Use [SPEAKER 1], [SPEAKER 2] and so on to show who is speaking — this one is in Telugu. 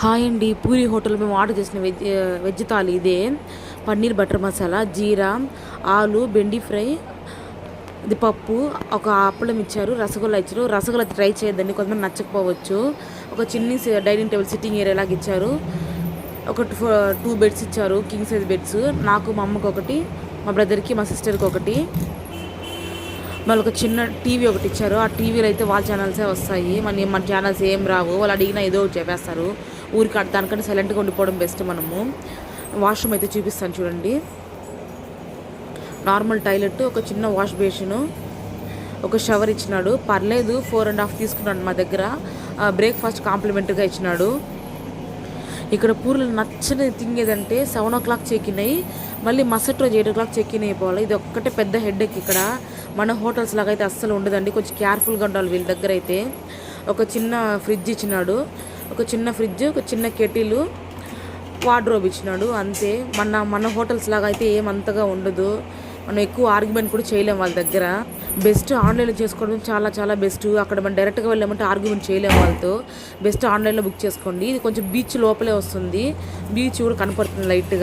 [SPEAKER 1] హాయ్ అండి, పూరి హోటల్ మేము ఆర్డర్ చేసిన వెజ్ థాలీ ఇదే. పన్నీర్ బటర్ మసాలా, జీరా, ఆలు, బెండి ఫ్రై, ఇది పప్పు, ఒక అప్పడం ఇచ్చారు, రసగుల్లా ఇచ్చారు. రసగుల్లా ట్రై చేయొద్దండి, కొంతమంది నచ్చకపోవచ్చు. ఒక చిన్ని డైనింగ్ టేబుల్ సిట్టింగ్ ఏరియా లాగా ఇచ్చారు. ఒక 2 బెడ్స్ ఇచ్చారు, కింగ్ సైజ్ బెడ్స్. నాకు, మా అమ్మకి ఒకటి, మా బ్రదర్కి, మా సిస్టర్కి ఒకటి. మళ్ళీ ఒక చిన్న టీవీ ఒకటి ఇచ్చారు. ఆ టీవీలో అయితే వాళ్ళ ఛానల్సే వస్తాయి, మన ఛానల్స్ ఏం రావు. వాళ్ళు అడిగినా ఏదో ఒకటి చెప్పేస్తారు. ఊరికి దానికంటే సైలెంట్గా ఉండిపోవడం బెస్ట్ మనము. వాష్రూమ్ అయితే చూపిస్తాను చూడండి. నార్మల్ టాయిలెట్, ఒక చిన్న వాష్ బేసిన్, ఒక షవర్ ఇచ్చినాడు. పర్లేదు, 4.5 తీసుకున్నాడు మా దగ్గర. బ్రేక్ఫాస్ట్ కాంప్లిమెంటరీగా ఇచ్చినాడు. ఇక్కడ పూర్లు నచ్చని థింగ్ ఏదంటే 7 o'clock చెక్-ఇన్ అయ్యి మళ్ళీ మరుసటి రోజు 8 o'clock చెక్-ఇన్ అయిపోవాలి. ఇది ఒక్కటే పెద్ద హెడ్ఏక్. ఇక్కడ మన హోటల్స్ లాగా అయితే అస్సలు ఉండదండి, కొంచెం కేర్ఫుల్గా ఉండాలి వీళ్ళ దగ్గర అయితే. ఒక చిన్న ఫ్రిడ్జ్ ఇచ్చినాడు, ఒక చిన్న ఫ్రిడ్జ్, ఒక చిన్న కెటిల్, వార్డ్రోబ్ ఇచ్చినాడు, అంతే. మన హోటల్స్ లాగా అయితే ఏమంతగా ఉండదు. మనం ఎక్కువ ఆర్గ్యుమెంట్ కూడా చేయలేము వాళ్ళ దగ్గర. బెస్ట్ ఆన్లైన్లో చేసుకోవడం చాలా చాలా బెస్ట్. అక్కడ మనం డైరెక్ట్గా వెళ్ళామంటే ఆర్గ్యుమెంట్ చేయలేము వాళ్ళతో. బెస్ట్ ఆన్లైన్లో బుక్ చేసుకోండి. ఇది కొంచెం బీచ్ లోపలే వస్తుంది, బీచ్ కూడా కనపడుతుంది లైట్గా.